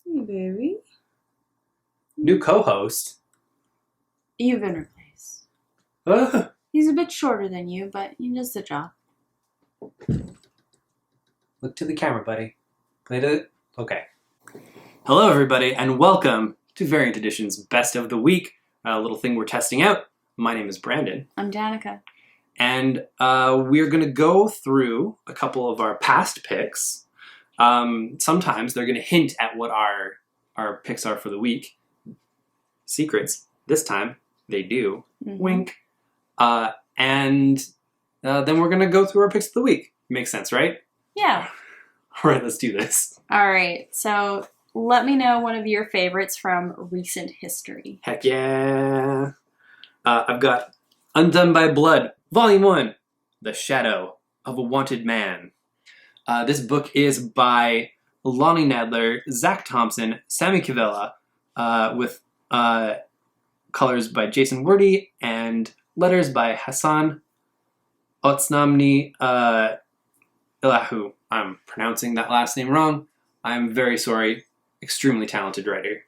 Hey, baby. New co-host? You've been replaced. Uh, He's a bit shorter than you, but he does the job. Look to the camera, buddy. Okay. Hello, everybody, and welcome to Variant Edition's Best of the Week, a little thing we're testing out. My name is Brandon. I'm Danica. And we're going to go through a couple of our past picks. Sometimes they're going to hint at what our picks are for the week. Secrets. This time, they do. Mm-hmm. Wink. And then we're going to go through our picks of the week. Makes sense, right? Yeah. All right, let's do this. All right. So let me know one of your favorites from recent history. Heck yeah. I've got Undone by Blood, Volume 1, The Shadow of a Wanted Man. This book is by Lonnie Nadler, Zach Thompson, Sammy Cavella, with colors by Jason Wordie and letters by Hassan Otsnamni Ilahu. I'm pronouncing that last name wrong. I'm very sorry. Extremely talented letterer.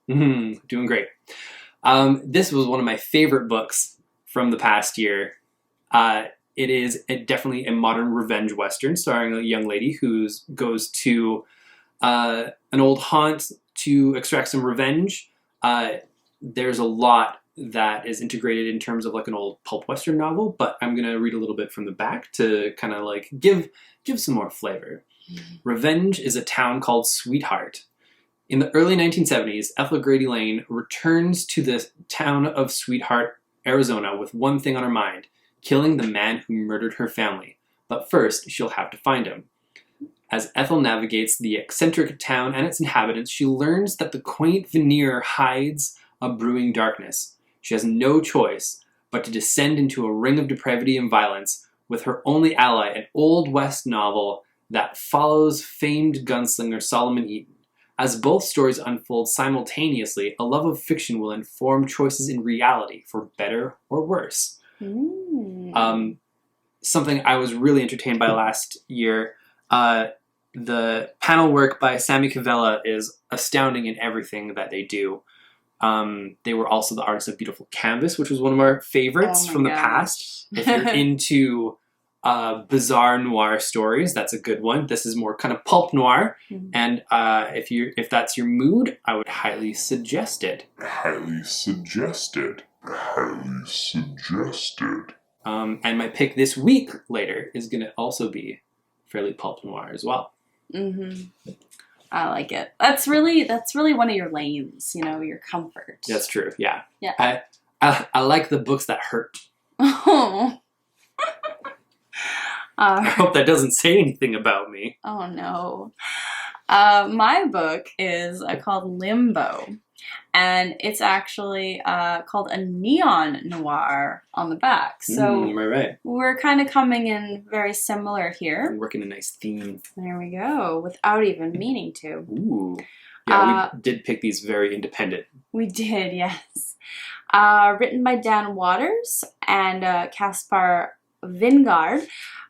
Doing great. This was one of my favorite books from the past year. It is definitely a modern revenge western starring a young lady who goes to an old haunt to extract some revenge. There's a lot that is integrated in terms of like an old pulp western novel, but I'm going to read a little bit from the back to kind of like give some more flavor. Revenge is a town called Sweetheart. In the early 1970s, Ethel Grady Lane returns to the town of Sweetheart, Arizona with one thing on her mind: killing the man who murdered her family. But first, she'll have to find him. As Ethel navigates the eccentric town and its inhabitants, she learns that the quaint veneer hides a brewing darkness. She has no choice but to descend into a ring of depravity and violence, with her only ally an Old West novel that follows famed gunslinger Solomon Eaton. As both stories unfold simultaneously, a love of fiction will inform choices in reality, for better or worse. Something I was really entertained by last year. The panel work by Sammy Cavella is astounding in everything that they do. They were also the artists of Beautiful Canvas, which was one of our favorites from the past. If you're into bizarre noir stories, that's a good one. This is more kind of pulp noir, and if that's your mood, I would highly suggest it. And my pick this week later is going to also be fairly pulp noir as well. I like it. That's really one of your lanes, your comfort. That's true. Yeah. Yeah. I like the books that hurt. Oh. I hope that doesn't say anything about me. Oh no. My book is called Limbo, and it's actually called a neon noir on the back. So right. We're kind of coming in very similar here. We're working a nice theme. There we go, without even meaning to. Ooh. Yeah, we did pick these very independent. We did, yes. Written by Dan Waters and Caspar Vingard.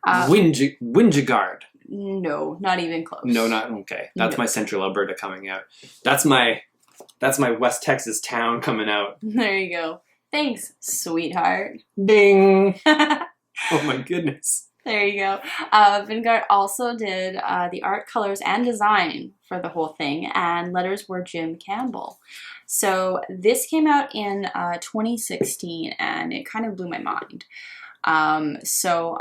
Wingegard. No, not even close. No, not okay. That's my Central Alberta coming out. That's my West Texas town coming out. There you go. Thanks, sweetheart. Ding. Oh my goodness. There you go. Vingard also did the art, colors, and design for the whole thing, and letters were Jim Campbell. So this came out in 2016, and it kind of blew my mind. So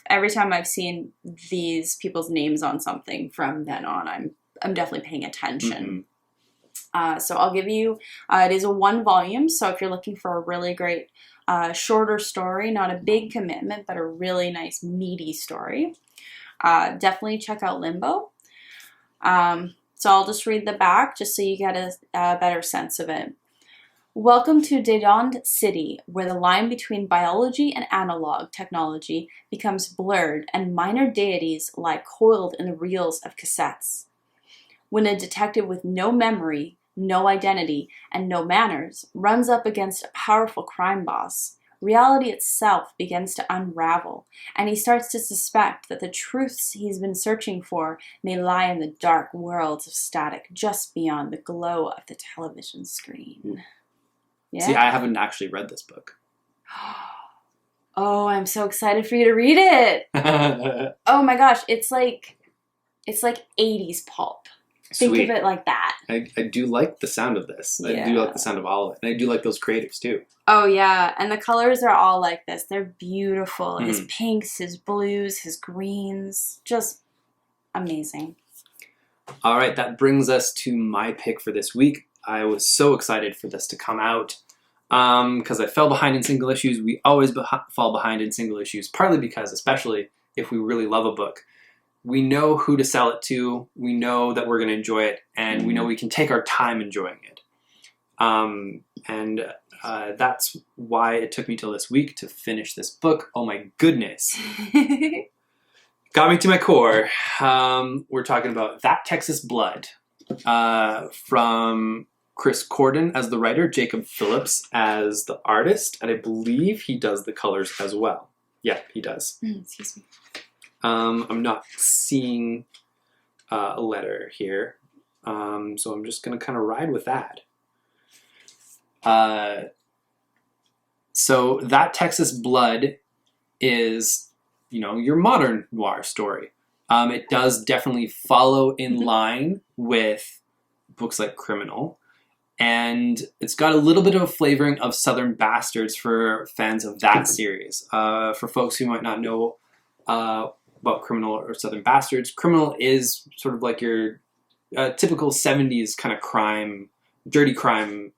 every time I've seen these people's names on something from then on, I'm definitely paying attention. So I'll give you, it is a 1 volume. So if you're looking for a really great, shorter story, not a big commitment, but a really nice meaty story, definitely check out Limbo. So I'll just read the back just so you get a better sense of it. Welcome to Aaaaand City, where the line between biology and analog technology becomes blurred and minor deities lie coiled in the reels of cassettes. When a detective with no memory, no identity, and no manners runs up against a powerful crime boss, reality itself begins to unravel, and he starts to suspect that the truths he's been searching for may lie in the dark worlds of static just beyond the glow of the television screen. Yeah. See, I haven't actually read this book. Oh, I'm so excited for you to read it. Oh my gosh, it's like 80s pulp. Think Sweet. of it like that. I do like the sound of this. Yeah. I do like the sound of all of it. And I do like those creatives too. Oh yeah, and the colors are all like this. They're beautiful. His pinks, his blues, his greens. Just amazing. All right, that brings us to my pick for this week. I was so excited for this to come out because I fell behind in single issues. We always fall behind in single issues, partly because, especially if we really love a book, we know who to sell it to, we know that we're going to enjoy it, and we know we can take our time enjoying it. That's why it took me till this week to finish this book. Oh my goodness. Got me to my core. We're talking about That Texas Blood from Chris Corden as the writer, Jacob Phillips as the artist, and I believe he does the colors as well. Yeah, he does. Excuse me. I'm not seeing a letter here, so I'm just going to kind of ride with that. So That Texas Blood is, your modern noir story. It does definitely follow in line with books like Criminal, and it's got a little bit of a flavoring of Southern Bastards for fans of that series. For folks who might not know about Criminal or Southern Bastards, Criminal is sort of like your typical 70s kind of crime, dirty crime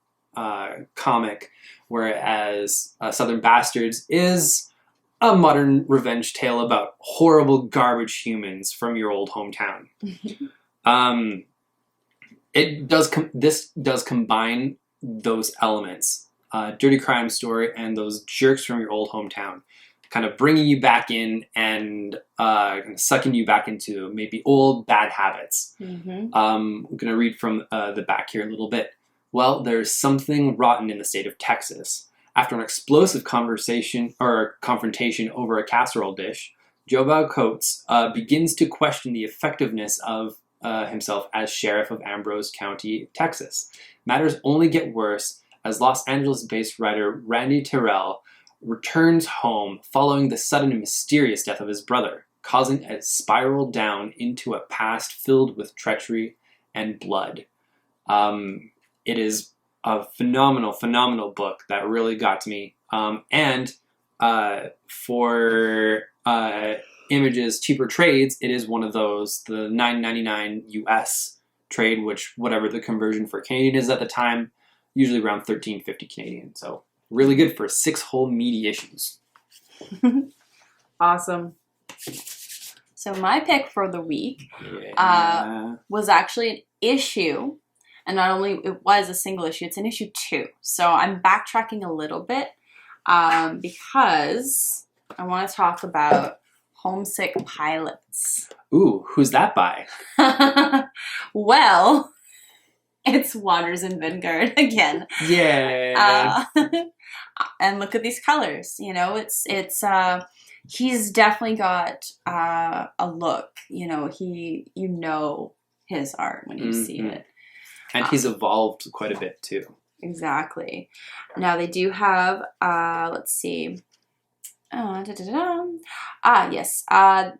comic, whereas Southern Bastards is a modern revenge tale about horrible garbage humans from your old hometown. This does combine those elements, dirty crime story and those jerks from your old hometown, kind of bringing you back in and sucking you back into maybe old bad habits. I'm going to read from the back here a little bit. Well, there's something rotten in the state of Texas. After an explosive confrontation over a casserole dish, Joe Coates begins to question the effectiveness of himself as sheriff of Ambrose County, Texas. Matters only get worse as Los Angeles-based writer Randy Terrell returns home following the sudden and mysterious death of his brother, causing a spiral down into a past filled with treachery and blood. It is a phenomenal, phenomenal book that really got to me. And for Image's cheaper trades, it is one of those, the $9.99 US trade, which whatever the conversion for Canadian is at the time, usually around $13.50 Canadian. So really good for 6 whole meaty issues. Awesome. So my pick for the week was actually an issue. And not only it was a single issue, it's an issue 2. So I'm backtracking a little bit because I want to talk about Homesick Pilots. Ooh, who's that by? Well, it's Waters and Vingard again. Yeah. And look at these colors. It's he's definitely got a look. His art when you see it. And he's evolved quite a bit too. Exactly. Now they do have, let's see. Yes.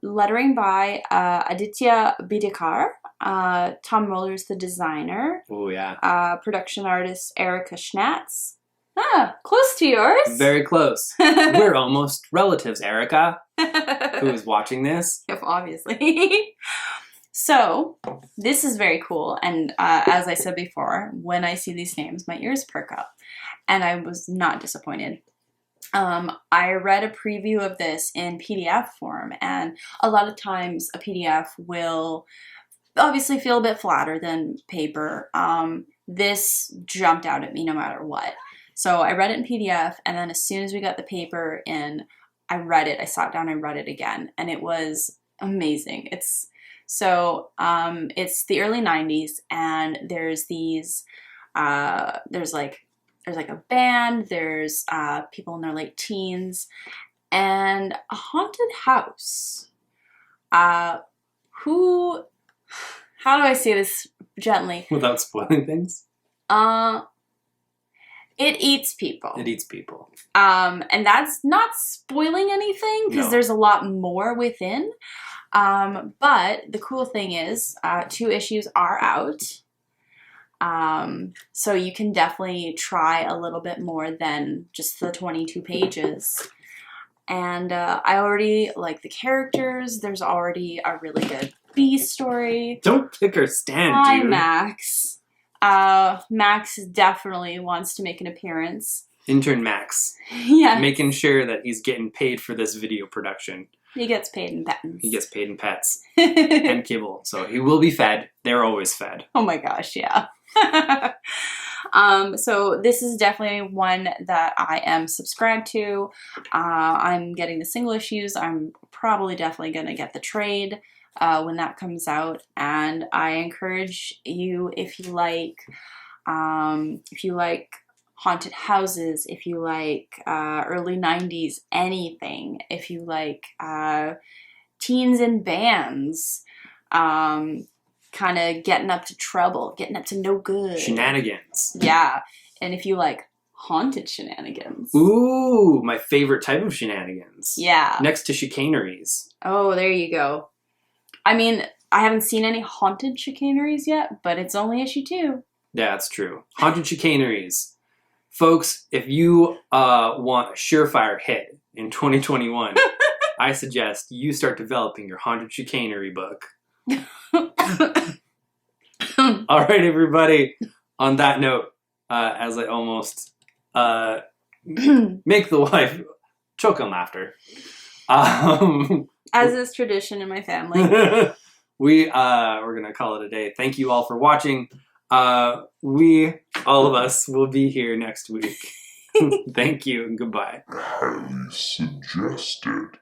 Lettering by Aditya Bidikar. Tom Roller's the designer. Oh, yeah. Production artist Erica Schnatz. Close to yours. Very close. We're almost relatives, Erica, who is watching this. Yep, obviously. So, this is very cool, and as I said before, when I see these names, my ears perk up, and I was not disappointed. I read a preview of this in PDF form, and a lot of times a PDF will obviously feel a bit flatter than paper. This jumped out at me no matter what. So I read it in PDF, and then as soon as we got the paper in, I read it. I sat down and read it again, and it was amazing. It's the early 90s, and there's these, there's like there's like a band, there's people in their late teens, and a haunted house. Who, how do I say this gently? Without spoiling things? It eats people. It eats people. And that's not spoiling anything because there's a lot more within. But the cool thing is 2 issues are out. So you can definitely try a little bit more than just the 22 pages. And I already like the characters. There's already a really good B story. Don't pick her stand, Hi, dude. Max. Max definitely wants to make an appearance. Intern Max. Yeah. Making sure that he's getting paid for this video production. He gets paid in pets. He gets paid in pets. And kibble. So he will be fed. They're always fed. Oh my gosh, yeah. So this is definitely one that I am subscribed to. I'm getting the single issues. I'm probably definitely going to get the trade when that comes out. And I encourage you, if you like haunted houses, if you like early 90s anything, if you like teens in bands, kind of getting up to trouble, getting up to no good. Shenanigans. Yeah. And if you like haunted shenanigans. Ooh, my favorite type of shenanigans. Yeah. Next to chicaneries. Oh, there you go. I mean, I haven't seen any haunted chicaneries yet, but it's only issue 2. Yeah, that's true. Haunted chicaneries. Folks, if you want a surefire hit in 2021, I suggest you start developing your haunted chicanery book. All right, everybody. On that note, as I almost make the wife choke on laughter, as is tradition in my family, we're gonna call it a day. Thank you all for watching. All of us, will be here next week. Thank you and goodbye. Highly suggested.